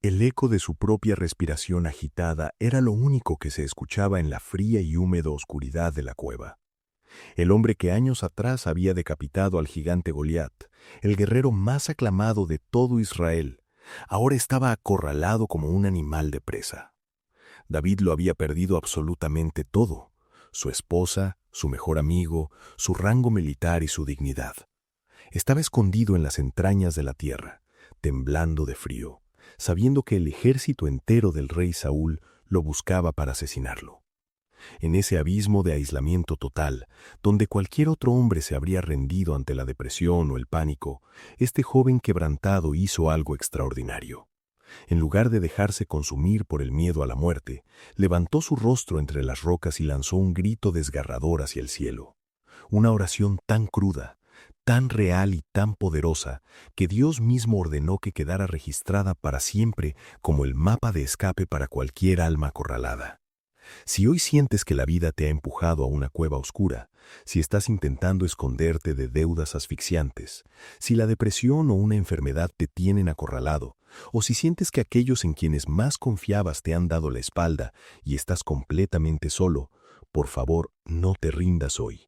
El eco de su propia respiración agitada era lo único que se escuchaba en la fría y húmeda oscuridad de la cueva. El hombre que años atrás había decapitado al gigante Goliat, el guerrero más aclamado de todo Israel, ahora estaba acorralado como un animal de presa. David lo había perdido absolutamente todo: su esposa, su mejor amigo, su rango militar y su dignidad. Estaba escondido en las entrañas de la tierra, temblando de frío, sabiendo que el ejército entero del rey Saúl lo buscaba para asesinarlo. En ese abismo de aislamiento total, donde cualquier otro hombre se habría rendido ante la depresión o el pánico, este joven quebrantado hizo algo extraordinario. En lugar de dejarse consumir por el miedo a la muerte, levantó su rostro entre las rocas y lanzó un grito desgarrador hacia el cielo. Una oración tan cruda, tan real y tan poderosa, que Dios mismo ordenó que quedara registrada para siempre como el mapa de escape para cualquier alma acorralada. Si hoy sientes que la vida te ha empujado a una cueva oscura, si estás intentando esconderte de deudas asfixiantes, si la depresión o una enfermedad te tienen acorralado, o si sientes que aquellos en quienes más confiabas te han dado la espalda y estás completamente solo, por favor, no te rindas hoy.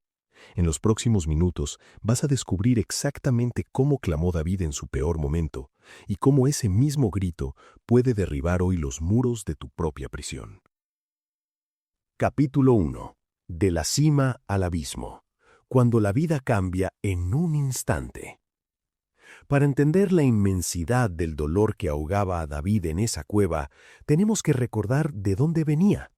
En los próximos minutos vas a descubrir exactamente cómo clamó David en su peor momento y cómo ese mismo grito puede derribar hoy los muros de tu propia prisión. Capítulo 1. De la cima al abismo. Cuando la vida cambia en un instante. Para entender la inmensidad del dolor que ahogaba a David en esa cueva, tenemos que recordar de dónde venía.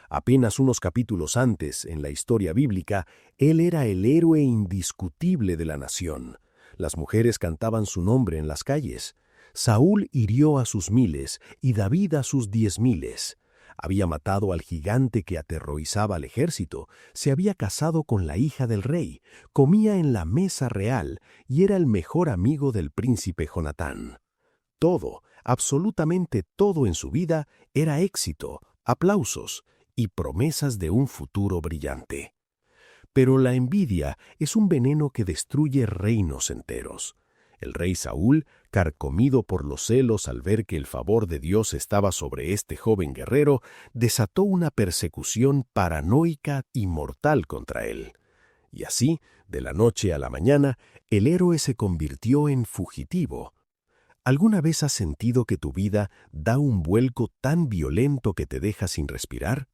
Apenas unos capítulos antes, en la historia bíblica, él era el héroe indiscutible de la nación. Las mujeres cantaban su nombre en las calles. Saúl hirió a sus miles y David a sus 10,000. Había matado al gigante que aterrorizaba al ejército, se había casado con la hija del rey, comía en la mesa real y era el mejor amigo del príncipe Jonatán. Todo, absolutamente todo en su vida era éxito, aplausos y promesas de un futuro brillante. Pero la envidia es un veneno que destruye reinos enteros. El rey Saúl, carcomido por los celos al ver que el favor de Dios estaba sobre este joven guerrero, desató una persecución paranoica y mortal contra él. Y así, de la noche a la mañana, el héroe se convirtió en fugitivo. ¿Alguna vez has sentido que tu vida da un vuelco tan violento que te deja sin respirar?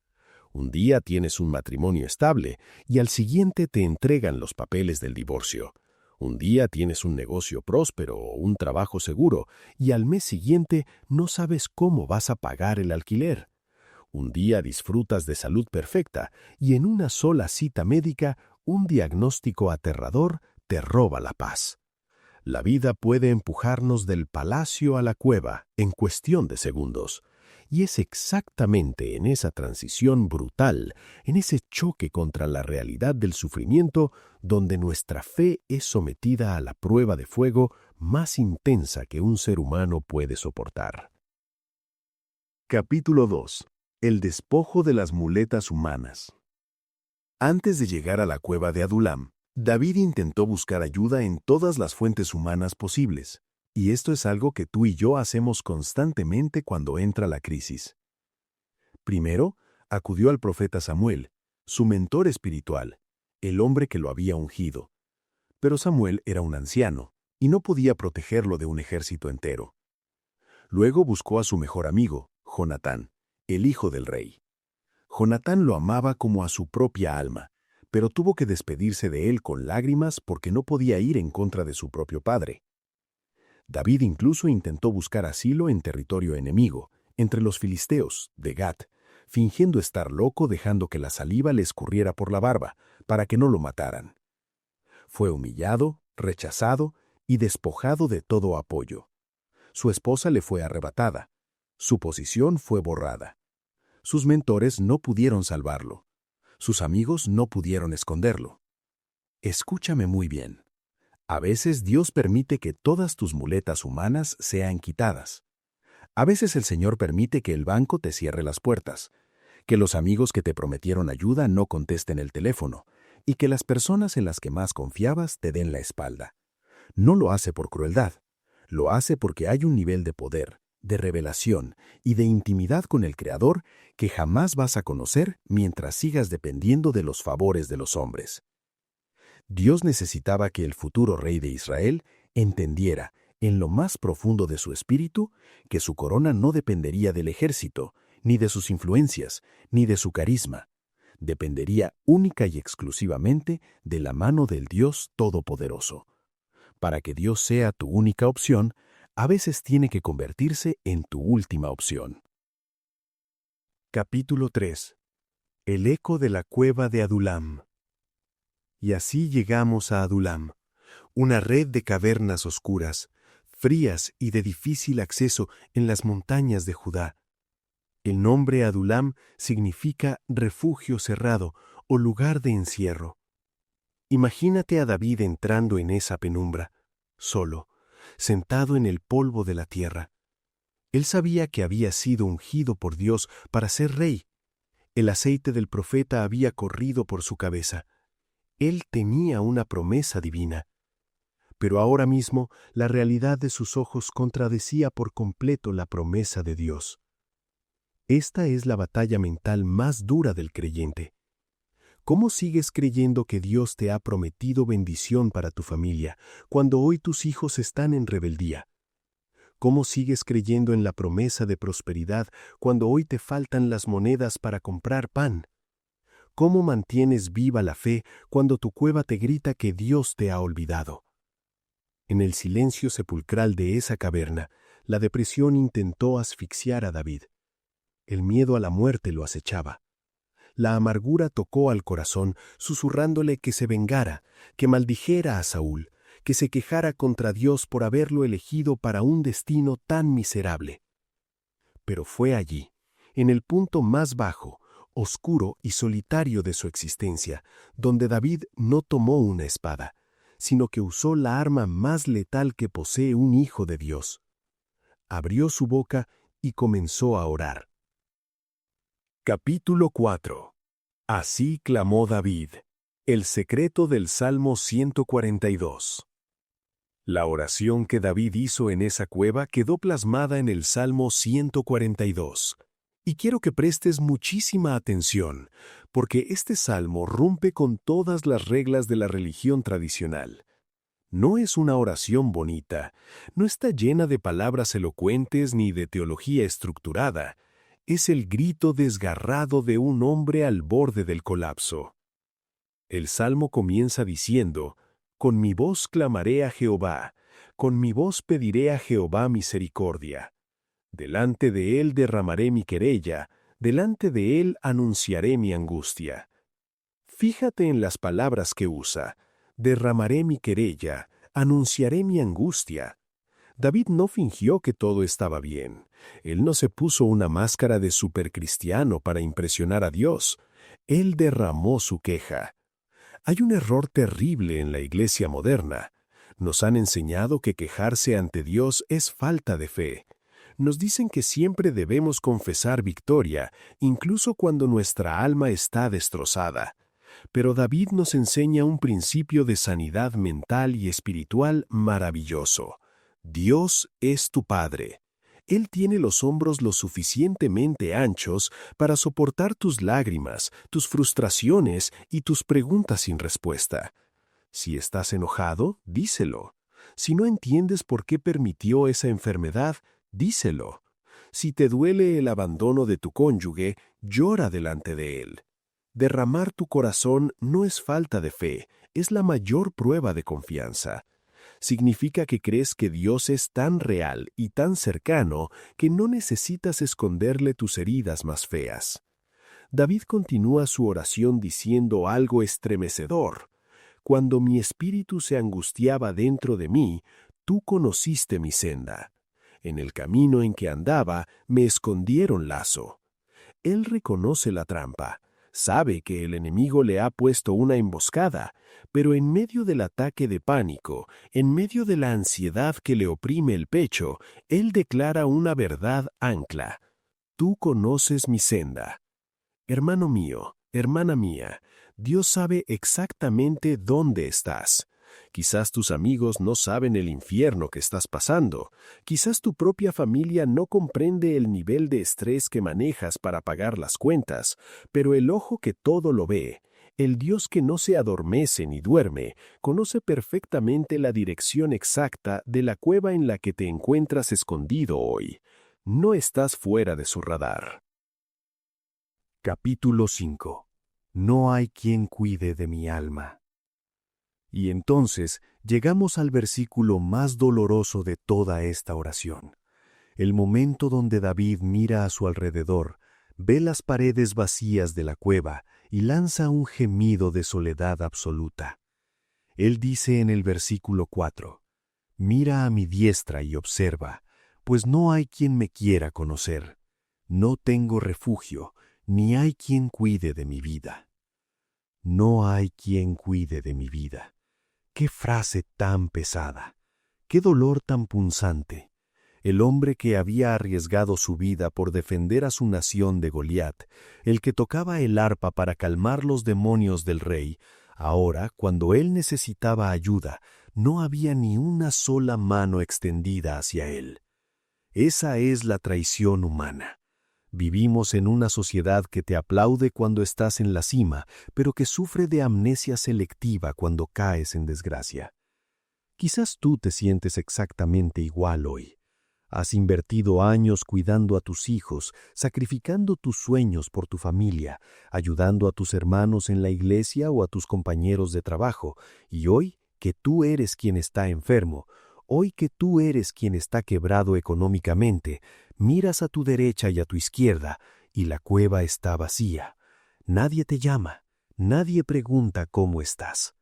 Un día tienes un matrimonio estable y al siguiente te entregan los papeles del divorcio. Un día tienes un negocio próspero o un trabajo seguro y al mes siguiente no sabes cómo vas a pagar el alquiler. Un día disfrutas de salud perfecta y en una sola cita médica un diagnóstico aterrador te roba la paz. La vida puede empujarnos del palacio a la cueva en cuestión de segundos. Y es exactamente en esa transición brutal, en ese choque contra la realidad del sufrimiento, donde nuestra fe es sometida a la prueba de fuego más intensa que un ser humano puede soportar. Capítulo 2. El despojo de las muletas humanas. Antes de llegar a la cueva de Adulam, David intentó buscar ayuda en todas las fuentes humanas posibles. Y esto es algo que tú y yo hacemos constantemente cuando entra la crisis. Primero, acudió al profeta Samuel, su mentor espiritual, el hombre que lo había ungido. Pero Samuel era un anciano y no podía protegerlo de un ejército entero. Luego buscó a su mejor amigo, Jonatán, el hijo del rey. Jonatán lo amaba como a su propia alma, pero tuvo que despedirse de él con lágrimas porque no podía ir en contra de su propio padre. David incluso intentó buscar asilo en territorio enemigo, entre los filisteos, de Gat, fingiendo estar loco dejando que la saliva le escurriera por la barba, para que no lo mataran. Fue humillado, rechazado y despojado de todo apoyo. Su esposa le fue arrebatada. Su posición fue borrada. Sus mentores no pudieron salvarlo. Sus amigos no pudieron esconderlo. Escúchame muy bien. A veces Dios permite que todas tus muletas humanas sean quitadas. A veces el Señor permite que el banco te cierre las puertas, que los amigos que te prometieron ayuda no contesten el teléfono y que las personas en las que más confiabas te den la espalda. No lo hace por crueldad, lo hace porque hay un nivel de poder, de revelación y de intimidad con el Creador que jamás vas a conocer mientras sigas dependiendo de los favores de los hombres. Dios necesitaba que el futuro rey de Israel entendiera, en lo más profundo de su espíritu, que su corona no dependería del ejército, ni de sus influencias, ni de su carisma. Dependería única y exclusivamente de la mano del Dios Todopoderoso. Para que Dios sea tu única opción, a veces tiene que convertirse en tu última opción. Capítulo 3. El eco de la cueva de Adulam. Y así llegamos a Adulam, una red de cavernas oscuras, frías y de difícil acceso en las montañas de Judá. El nombre Adulam significa refugio cerrado o lugar de encierro. Imagínate a David entrando en esa penumbra, solo, sentado en el polvo de la tierra. Él sabía que había sido ungido por Dios para ser rey. El aceite del profeta había corrido por su cabeza. Él tenía una promesa divina. Pero ahora mismo la realidad de sus ojos contradecía por completo la promesa de Dios. Esta es la batalla mental más dura del creyente. ¿Cómo sigues creyendo que Dios te ha prometido bendición para tu familia cuando hoy tus hijos están en rebeldía? ¿Cómo sigues creyendo en la promesa de prosperidad cuando hoy te faltan las monedas para comprar pan? ¿Cómo mantienes viva la fe cuando tu cueva te grita que Dios te ha olvidado? En el silencio sepulcral de esa caverna, la depresión intentó asfixiar a David. El miedo a la muerte lo acechaba. La amargura tocó al corazón, susurrándole que se vengara, que maldijera a Saúl, que se quejara contra Dios por haberlo elegido para un destino tan miserable. Pero fue allí, en el punto más bajo, oscuro y solitario de su existencia, donde David no tomó una espada, sino que usó la arma más letal que posee un hijo de Dios. Abrió su boca y comenzó a orar. Capítulo 4. Así clamó David. El secreto del Salmo 142. La oración que David hizo en esa cueva quedó plasmada en el Salmo 142. Y quiero que prestes muchísima atención, porque este salmo rompe con todas las reglas de la religión tradicional. No es una oración bonita, no está llena de palabras elocuentes ni de teología estructurada. Es el grito desgarrado de un hombre al borde del colapso. El salmo comienza diciendo: «Con mi voz clamaré a Jehová, con mi voz pediré a Jehová misericordia. Delante de él derramaré mi querella, delante de él anunciaré mi angustia». Fíjate en las palabras que usa: derramaré mi querella, anunciaré mi angustia. David no fingió que todo estaba bien. Él no se puso una máscara de supercristiano para impresionar a Dios. Él derramó su queja. Hay un error terrible en la iglesia moderna. Nos han enseñado que quejarse ante Dios es falta de fe. Nos dicen que siempre debemos confesar victoria, incluso cuando nuestra alma está destrozada. Pero David nos enseña un principio de sanidad mental y espiritual maravilloso. Dios es tu Padre. Él tiene los hombros lo suficientemente anchos para soportar tus lágrimas, tus frustraciones y tus preguntas sin respuesta. Si estás enojado, díselo. Si no entiendes por qué permitió esa enfermedad, díselo. Si te duele el abandono de tu cónyuge, llora delante de él. Derramar tu corazón no es falta de fe, es la mayor prueba de confianza. Significa que crees que Dios es tan real y tan cercano que no necesitas esconderle tus heridas más feas. David continúa su oración diciendo algo estremecedor. Cuando mi espíritu se angustiaba dentro de mí, tú conociste mi senda. En el camino en que andaba, me escondieron lazo. Él reconoce la trampa. Sabe que el enemigo le ha puesto una emboscada, pero en medio del ataque de pánico, en medio de la ansiedad que le oprime el pecho, él declara una verdad ancla. Tú conoces mi senda. Hermano mío, hermana mía, Dios sabe exactamente dónde estás. Quizás tus amigos no saben el infierno que estás pasando. Quizás tu propia familia no comprende el nivel de estrés que manejas para pagar las cuentas, pero el ojo que todo lo ve, el Dios que no se adormece ni duerme, conoce perfectamente la dirección exacta de la cueva en la que te encuentras escondido hoy. No estás fuera de su radar. Capítulo 5. No hay quien cuide de mi alma. Y entonces llegamos al versículo más doloroso de toda esta oración. El momento donde David mira a su alrededor, ve las paredes vacías de la cueva y lanza un gemido de soledad absoluta. Él dice en el versículo 4, «Mira a mi diestra y observa, pues no hay quien me quiera conocer. No tengo refugio, ni hay quien cuide de mi vida». No hay quien cuide de mi vida. ¡Qué frase tan pesada! ¡Qué dolor tan punzante! El hombre que había arriesgado su vida por defender a su nación de Goliat, el que tocaba el arpa para calmar los demonios del rey, ahora, cuando él necesitaba ayuda, no había ni una sola mano extendida hacia él. Esa es la traición humana. Vivimos en una sociedad que te aplaude cuando estás en la cima, pero que sufre de amnesia selectiva cuando caes en desgracia. Quizás tú te sientes exactamente igual hoy. Has invertido años cuidando a tus hijos, sacrificando tus sueños por tu familia, ayudando a tus hermanos en la iglesia o a tus compañeros de trabajo, y hoy que tú eres quien está enfermo, hoy que tú eres quien está quebrado económicamente, miras a tu derecha y a tu izquierda, y la cueva está vacía. Nadie te llama, nadie pregunta cómo estás.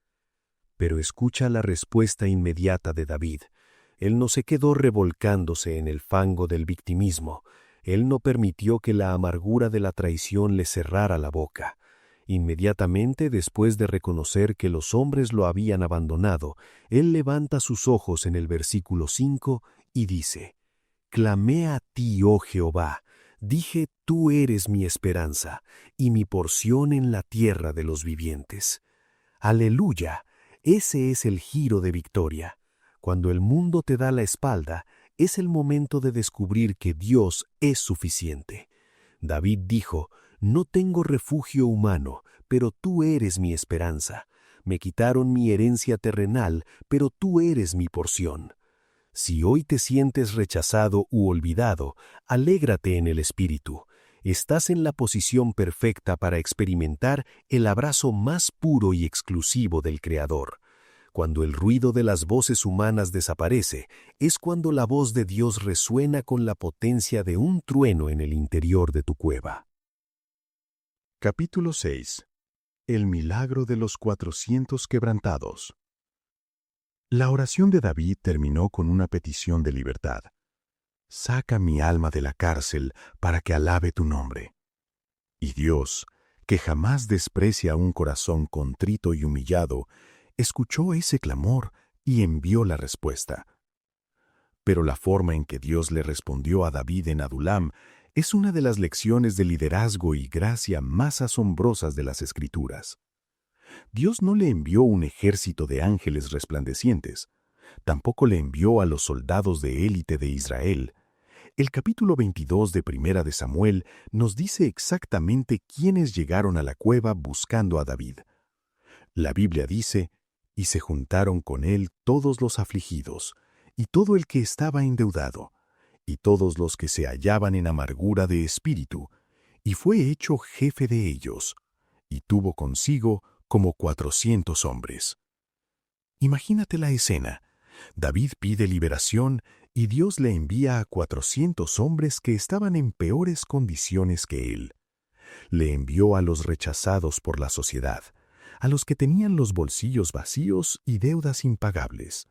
Pero escucha la respuesta inmediata de David. Él no se quedó revolcándose en el fango del victimismo. Él no permitió que la amargura de la traición le cerrara la boca. Inmediatamente después de reconocer que los hombres lo habían abandonado, él levanta sus ojos en el versículo 5 y dice: «Clamé a ti, oh Jehová, dije, tú eres mi esperanza y mi porción en la tierra de los vivientes». ¡Aleluya! Ese es el giro de victoria. Cuando el mundo te da la espalda, es el momento de descubrir que Dios es suficiente. David dijo: «No tengo refugio humano, pero tú eres mi esperanza. Me quitaron mi herencia terrenal, pero tú eres mi porción». Si hoy te sientes rechazado u olvidado, alégrate en el espíritu. Estás en la posición perfecta para experimentar el abrazo más puro y exclusivo del Creador. Cuando el ruido de las voces humanas desaparece, es cuando la voz de Dios resuena con la potencia de un trueno en el interior de tu cueva. Capítulo 6. El milagro de los 400 quebrantados. La oración de David terminó con una petición de libertad. «Saca mi alma de la cárcel para que alabe tu nombre». Y Dios, que jamás desprecia un corazón contrito y humillado, escuchó ese clamor y envió la respuesta. Pero la forma en que Dios le respondió a David en Adulam es una de las lecciones de liderazgo y gracia más asombrosas de las Escrituras. Dios no le envió un ejército de ángeles resplandecientes, tampoco le envió a los soldados de élite de Israel. El capítulo 22 de Primera de Samuel nos dice exactamente quiénes llegaron a la cueva buscando a David. La Biblia dice: «Y se juntaron con él todos los afligidos, y todo el que estaba endeudado, y todos los que se hallaban en amargura de espíritu, y fue hecho jefe de ellos, y tuvo consigo como 400 hombres». Imagínate la escena. David pide liberación y Dios le envía a 400 hombres que estaban en peores condiciones que él. Le envió a los rechazados por la sociedad, a los que tenían los bolsillos vacíos y deudas impagables,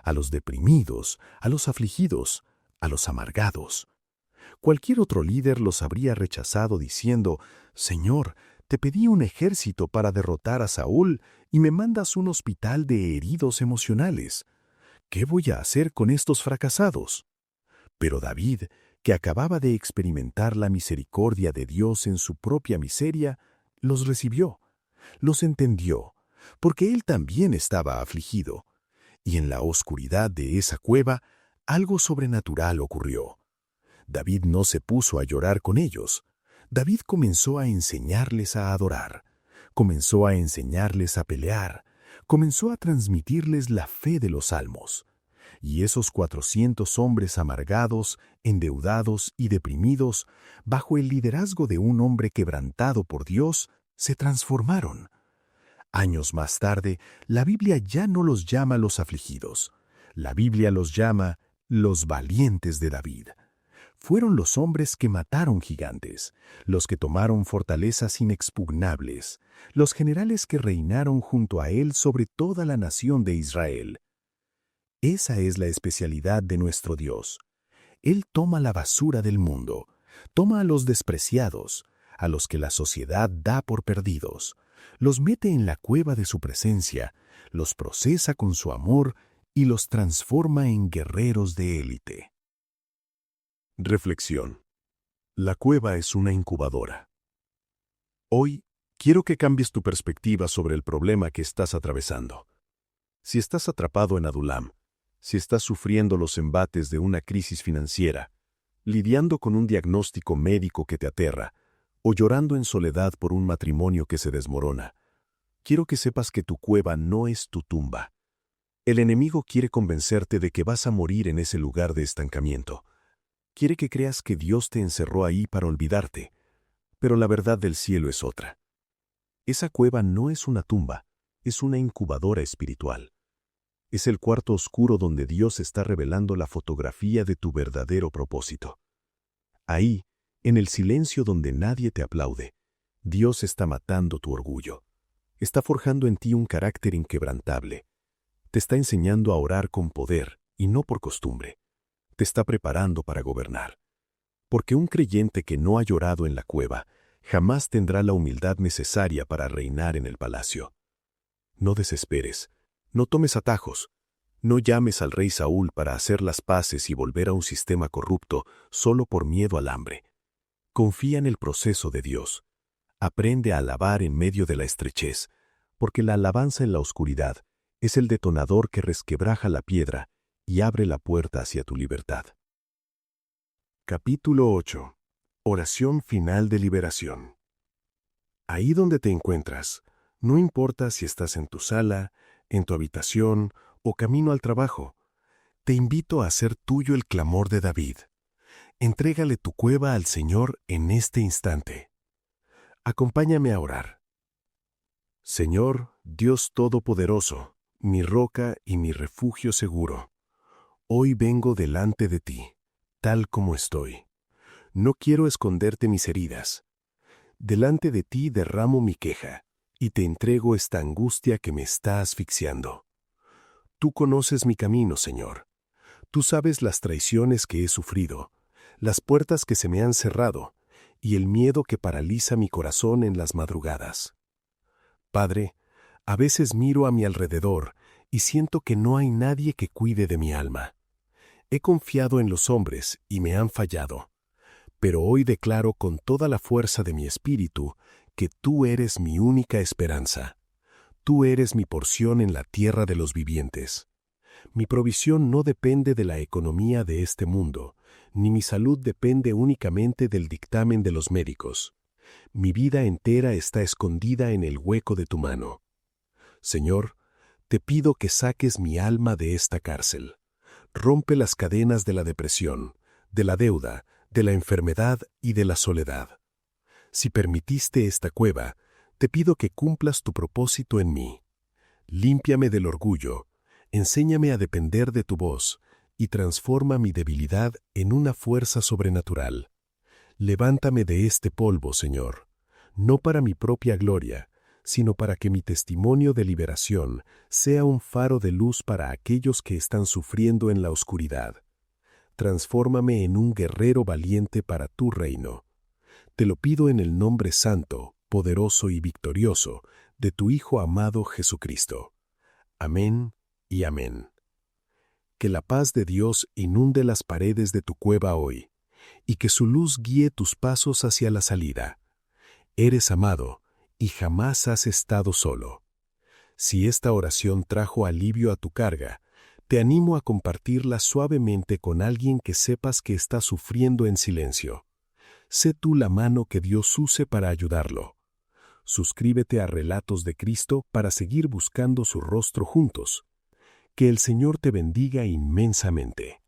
a los deprimidos, a los afligidos, a los amargados. Cualquier otro líder los habría rechazado diciendo: «Señor, te pedí un ejército para derrotar a Saúl y me mandas un hospital de heridos emocionales. ¿Qué voy a hacer con estos fracasados?». Pero David, que acababa de experimentar la misericordia de Dios en su propia miseria, los recibió, los entendió, porque él también estaba afligido. Y en la oscuridad de esa cueva, algo sobrenatural ocurrió. David no se puso a llorar con ellos. David comenzó a enseñarles a adorar, comenzó a enseñarles a pelear, comenzó a transmitirles la fe de los salmos. Y esos 400 hombres amargados, endeudados y deprimidos, bajo el liderazgo de un hombre quebrantado por Dios, se transformaron. Años más tarde, la Biblia ya no los llama los afligidos. La Biblia los llama los valientes de David. Fueron los hombres que mataron gigantes, los que tomaron fortalezas inexpugnables, los generales que reinaron junto a él sobre toda la nación de Israel. Esa es la especialidad de nuestro Dios. Él toma la basura del mundo, toma a los despreciados, a los que la sociedad da por perdidos, los mete en la cueva de su presencia, los procesa con su amor y los transforma en guerreros de élite. Reflexión. La cueva es una incubadora. Hoy, quiero que cambies tu perspectiva sobre el problema que estás atravesando. Si estás atrapado en Adulam, si estás sufriendo los embates de una crisis financiera, lidiando con un diagnóstico médico que te aterra, o llorando en soledad por un matrimonio que se desmorona, quiero que sepas que tu cueva no es tu tumba. El enemigo quiere convencerte de que vas a morir en ese lugar de estancamiento. Quiere que creas que Dios te encerró ahí para olvidarte, pero la verdad del cielo es otra. Esa cueva no es una tumba, es una incubadora espiritual. Es el cuarto oscuro donde Dios está revelando la fotografía de tu verdadero propósito. Ahí, en el silencio donde nadie te aplaude, Dios está matando tu orgullo. Está forjando en ti un carácter inquebrantable. Te está enseñando a orar con poder y no por costumbre. Te está preparando para gobernar. Porque un creyente que no ha llorado en la cueva jamás tendrá la humildad necesaria para reinar en el palacio. No desesperes, no tomes atajos, no llames al rey Saúl para hacer las paces y volver a un sistema corrupto solo por miedo al hambre. Confía en el proceso de Dios. Aprende a alabar en medio de la estrechez, porque la alabanza en la oscuridad es el detonador que resquebraja la piedra y abre la puerta hacia tu libertad. Capítulo 8. Oración final de liberación. Ahí donde te encuentras, no importa si estás en tu sala, en tu habitación o camino al trabajo, te invito a hacer tuyo el clamor de David. Entrégale tu cueva al Señor en este instante. Acompáñame a orar. Señor, Dios Todopoderoso, mi roca y mi refugio seguro, hoy vengo delante de ti, tal como estoy. No quiero esconderte mis heridas. Delante de ti derramo mi queja, y te entrego esta angustia que me está asfixiando. Tú conoces mi camino, Señor. Tú sabes las traiciones que he sufrido, las puertas que se me han cerrado, y el miedo que paraliza mi corazón en las madrugadas. Padre, a veces miro a mi alrededor y siento que no hay nadie que cuide de mi alma. He confiado en los hombres y me han fallado, pero hoy declaro con toda la fuerza de mi espíritu que tú eres mi única esperanza. Tú eres mi porción en la tierra de los vivientes. Mi provisión no depende de la economía de este mundo, ni mi salud depende únicamente del dictamen de los médicos. Mi vida entera está escondida en el hueco de tu mano. Señor, te pido que saques mi alma de esta cárcel. Rompe las cadenas de la depresión, de la deuda, de la enfermedad y de la soledad. Si permitiste esta cueva, te pido que cumplas tu propósito en mí. Límpiame del orgullo, enséñame a depender de tu voz y transforma mi debilidad en una fuerza sobrenatural. Levántame de este polvo, Señor, no para mi propia gloria, sino para que mi testimonio de liberación sea un faro de luz para aquellos que están sufriendo en la oscuridad. Transfórmame en un guerrero valiente para tu reino. Te lo pido en el nombre santo, poderoso y victorioso de tu Hijo amado Jesucristo. Amén y amén. Que la paz de Dios inunde las paredes de tu cueva hoy, y que su luz guíe tus pasos hacia la salida. Eres amado, y jamás has estado solo. Si esta oración trajo alivio a tu carga, te animo a compartirla suavemente con alguien que sepas que está sufriendo en silencio. Sé tú la mano que Dios use para ayudarlo. Suscríbete a Relatos de Cristo para seguir buscando su rostro juntos. Que el Señor te bendiga inmensamente.